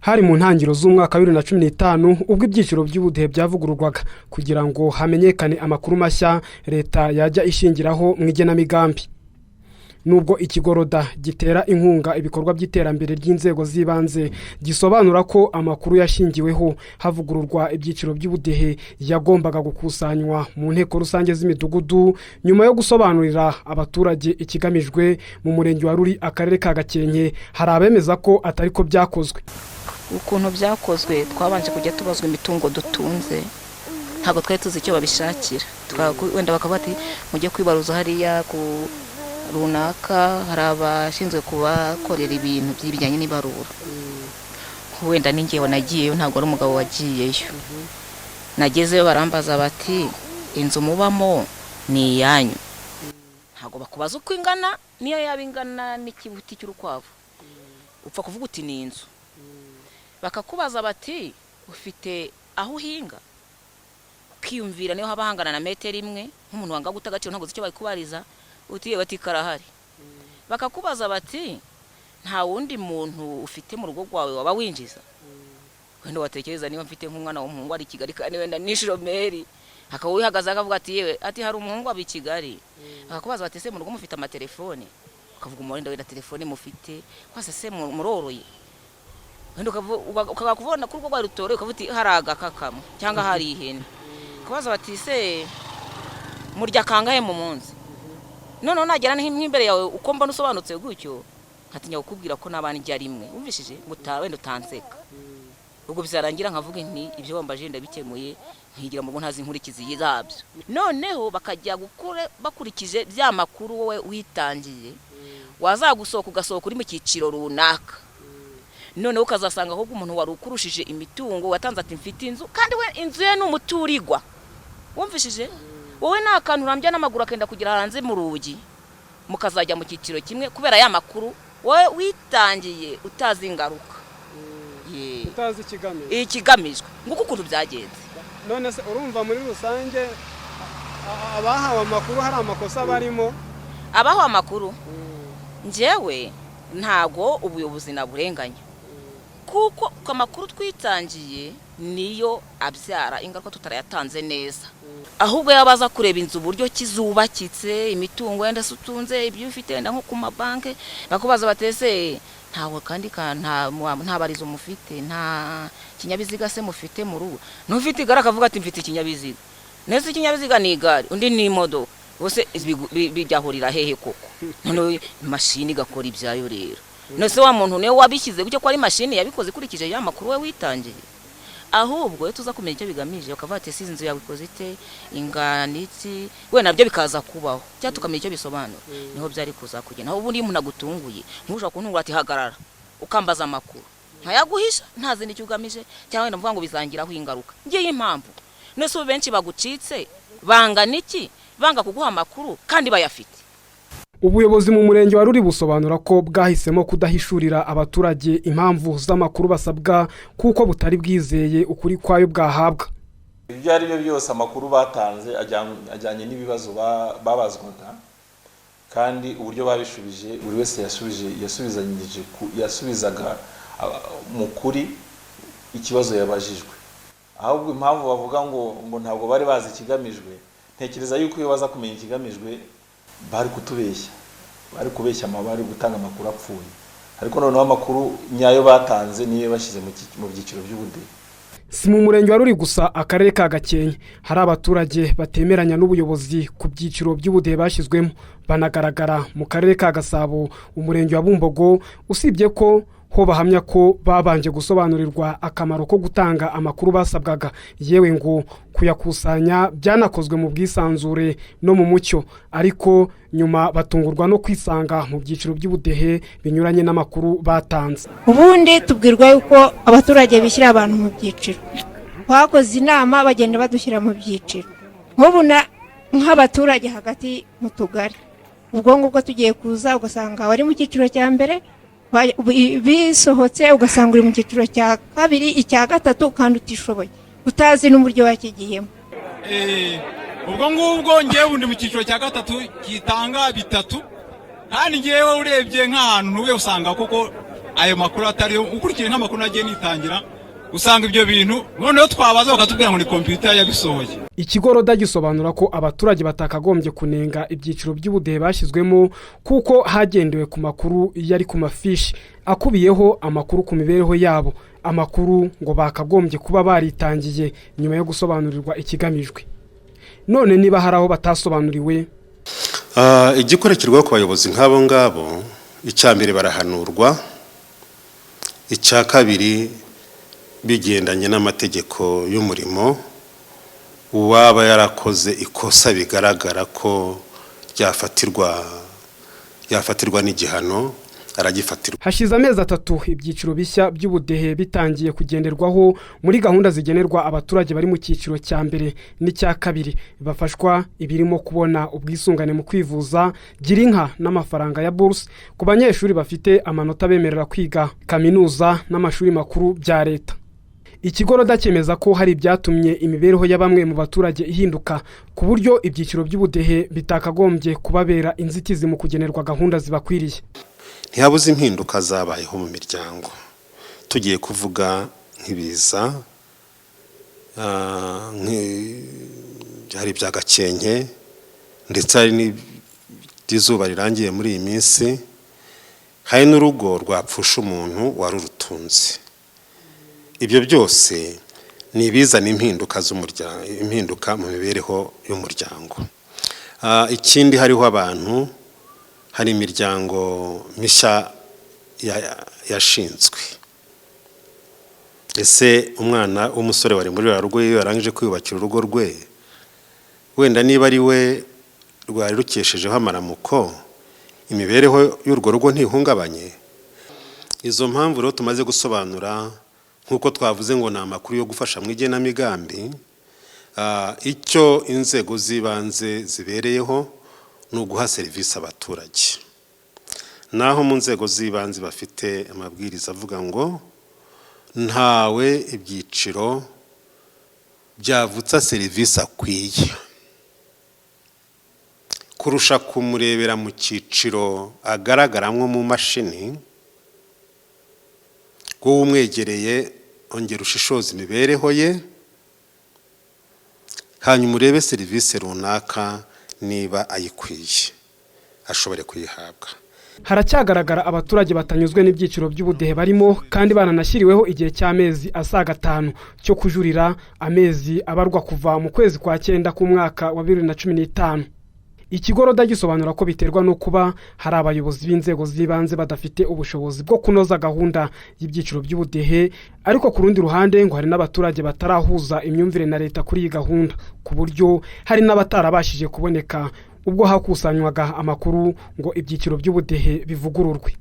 Hari mu ntangiro z'umwaka wa 2015 ubwo ibyiciro by'ubudehe byavugururwaga kugira ngo hamenyekane amakuru mashya leta yajya ishingiraho mu igenamigambi. Nubwo ikigoroda gitera inkunga ibikorwa by'iterambere ry'inzego z'ibanze, gisobanura ko amakuru yashingiweho havugururwa ibyiciro by'ubudehe yagombaga gukusanywa mu nteko rusange z'imidugudu nyuma yo gusobanurira abaturage ikigamijwe mu murenge wa Ruri akarere ka Gakenke. Hari abemeza ko atari ko byakozwe. Ukuntu byakozwe twabanje kujya tubazwa imitungo dutunze, ntabwo twari tuzi icyo babishakira. Wenda bakaba bati mujye kwibaruza hariya ku runaka, hari abashinzwe kubakorera ibintu by'ibijyanye n'ibarura. Wenda ningewe nagiyeyo, ntabwo ari umugabo wagiyeyo. Nagezeyo barambaza bati inzu mubamo ni iyanyu. Ntabwo bakubaza uko ingana, niyo yaba ingana n'ikibuti cy'urukwavu, upfa kuvuga uti ni inzu. Bakakubaza bati ufite aho uhinga, ukiyumvira niyo haba hangana na metero imwe, nk'umuntu wanga guta agaciro ntabwo uzi icyo bayikubariza, utiye bati karahari. Bakakubaza bati nta wundi muntu ufite mu rugo rwawe waba winjiza. Wenda watekereza niba mfite nk'umwana w'umuhungu ari Kigali kandi wenda nishiromeri, akaba wihagaza akavuga ati yewe ati hari umuhungu abi Kigali. Bakakubaza bati se mu rugo mufite amatelefone, ukavuga umurenda wenda telefone mufite, kwase se muroroye. Wenda ukakubona kuri rwo rutore ukavuti haraga kakamo cyangwa hari ihene. Kubaza bati se murya kangahe mu munsi. None nagera nk'imbere yawe uko mbona usobanutse gutyo, nkatinya kukubwira ko nabana ijya rimwe. Umvishije wenda utanseka. Ubwo bizarangira nkavuga nti ibyo wambaje ndabikemuye, nkigira mu ntazi inkurikizi yizabyo. Noneho bakajya gukure bakurikije bya makuru wowe witangiye, wazagusohoka ugasohoka uri mu cyiciro runaka. None ukazasanga ahubwo umuntu wari ukurushije imitungo watanze ati mfite inzu, kandi we inzu ye n'umuturigwa. Wumvishije wowe nakantu urambya n'amaguru akenda kugira hanze mu rugi, mukazajya mu cyiciro kimwe kubera ya makuru wowe witangiye utazi ingaruka. Utazi ikigamijwe nguko ukuntu byagenze. None se urumva muri rusange abahawe amakuru hari amakosa barimo? Abahawe amakuru njyewe ntago ubuyobozi naburenganya, kuko amakuru twitangiye niyo abyara ingaruka tutarayatanze neza. Ahubwo yabaza kureba inzu uburyo kizubakitse, imitungo wenda sutunze, ibyo ufite wenda nko ku mabanke, bakubaza batese ntawe kandi nta barizo mufite, nta kinyabiziga se mufite mu rugo. N'ufite igare akavuga ati mfite ikinyabiziga. Nese ikinyabiziga ni igare, undi ni imodoka. Bose bijyahurira hehe koko? None mashini gakora ibyayo rero. Nose wa muntu niwe wabishyize gutyo ko ari mashini yabikoze ikurikije ya makuru we witangiye. Ahubwo tuza kumenya icyo bigamije, ukavuga ati si inzu yawe ikoze ite, inganitsi, we nabyo bikaza kubaho. Cyangwa tukamenya icyo bisobanura. Niho byari kuza kugenda. Aho ubundi umuntu agutunguye, ntushaka kuntungura ati hagarara, ukambaza amakuru. Ntayaguhisha, ntazi n'icyo ugamije, cyangwa wenda mvuga ngo bizangiraho ingaruka. Ngiye impamvu. Nese benshi bagucitse, bangana iki? Banga kuguha amakuru kandi bayafite. Ubuyobozi mu murenge wa Ruri busobanura ko bwahisemo kudahishurira abaturage impamvu z'amakuru basabwa kuko butari bwizeye ukuri kwayo bwahabwa. Ibyo ari byo byose amakuru batanze ajyanye n'ibibazo babazwaga, kandi uburyo babishubije buri wese yasubizaga mu kuri ikibazo yabajijwe. Ahubwo impamvu bavuga ngo ntabwo bari bazi ikigamijwe, ntekereza yuko iyo baza kumenya ikigamijwe bari kutubeshya, bari kubeshya bari gutanga amakuru apfuye. Ariko noneho amakuru nyayo batanze niyo bashyize mu byiciro by'ubudehe. Si mu murenge wa Ruri gusa akarere ka Gakenke hari abaturage batemeranya n'ubuyobozi ku byiciro by'ubudehe bashyizwemo. Banagaragara mu karere ka Gasabo, umurenge wa Bumbogo, usibye ko ho bahamya ko babanje gusobanurirwa akamaro ko gutanga amakuru basabwaga, yewe ngo kuyakusanya byanakozwe mu bwisanzure no mu mucyo, ariko nyuma batungurwa no kwisanga mu byiciro by'ubudehe binyuranye n'amakuru batanze. Ubundi tubwirwa yuko abaturage bishyira abantu mu byiciro, bakoze inama bagenda badushyira mu byiciro. Nk'ubuna nk'abaturage hagati mu tugari, ubwo ngubwo tugiye kuza ugasanga wari mu cyiciro cya mbere, bisohotse ugasanga uri mu cyiciro cya kabiri, icya gatatu, kandi utishoboye utazi n'uburyo wakigiyemo. Ubwo ngubwo ngewe undi mu cyiciro cya gatatu kitanga bitatu, kandi ngewe urebye nk'ahantu ntuwe usanga koko ayo makuru atariyo, ukurikije nk'amakuru nagiye nitangira usanga ibyo bintu noneho twabaza bakatubwira ngo ni computer yabisohoye. Ikigoroda gisobanura ko abaturage batakagombye kunenga ibyiciro by'ubudehe bashyizwemo kuko hagendewe ku makuru yari ku mafishi akubiyeho amakuru ku mibereho yabo, amakuru ngo bakagombye kuba baritangiye nyuma yo gusobanurirwa ikigamijwe. None niba hari aho batasobanuriwe, igikorekerwa ku bayobozi nk'abo ngabo, icya mbere barahanurwa, icya kabiri bigendanye n'amategeko y'umurimo, uwaba yarakoze ikosa bigaragara ko yafatirwa n'igihano aragifatirwa. Hashize amezi 3 ibyiciro bishya by'ubudehe bitangiye kugenderwaho muri gahunda zigenerwa abaturage bari mu cyiciro cya mbere n'icya kabiri, bafashwa ibirimo kubona ubwisungane mu kwivuza, girinka n'amafaranga ya bourse ku banyeshuri bafite amanota bemerera kwiga kaminuza n'amashuri makuru bya leta. Ikigoroda cyemeza ko hari byatumye imibereho ya bamwe mu baturage ihinduka ku buryo ibyiciro by'ubudehe bitakagombye kubabera inzitizi mu kugenerwa gahunda zibakwiriye. Ntihabuze impinduka zabayeho mu miryango, tugiye kuvuga nk'ibiza, hari bya Gakenke ndetse hari n'izuba rirangiye muri iyi minsi, hari n'urugo rwapfusha umuntu wari urutunze. Ibyo byose ni ibizana impinduka z'umuryango, impinduka mu mibereho y'umuryango. Ikindi hariho abantu, hari imiryango mishya yashinzwe. Ese umwana w'umusore wari muri rugo yarangije kwiyubakira urugo rwe, wenda niba ari we rwari rukeshejeho amaramuko, imibereho y'urwo rugo ntihungabanye. Izo mpamvu rero tumaze gusobanura, nkuko twavuze ngo ni amakuru yo gufasha mu igenamigambi, icyo inzego z'ibanze zibereyeho ni uguha serivisi abaturage. Naho mu nzego z'ibanze bafite amabwiriza avuga ngo ntawe ibyiciro byavutsa serivisi akwiye kurusha kumurebera mu cyiciro agaragaramo mu mashini, ngo umwegereye ongera ushishoza imibereho ye, hanyuma urebe serivisi runaka niba ayikwiye ashobore kuyihabwa. Haracyagaragara abaturage batanyuzwe n'ibyiciro by'ubudehe barimo kandi bananashyiriweho igihe cy'amezi asaga 5 cyo kujurira, amezi abarwa kuva mu kwezi kwa 9 k'umwaka wa 2015. Ikigoroda gisobanura ko biterwa no kuba hari abayobozi b'inzego z'ibanze badafite ubushobozi bwo kunoza gahunda y'ibyiciro by'ubudehe, ariko ku rundi ruhande ngo hari n'abaturage batarahuza imyumvire na leta kuri iyi gahunda, ku buryo hari n'abatarabashije kuboneka ubwo hakusanywaga amakuru ngo ibyiciro by'ubudehe bivugururwe.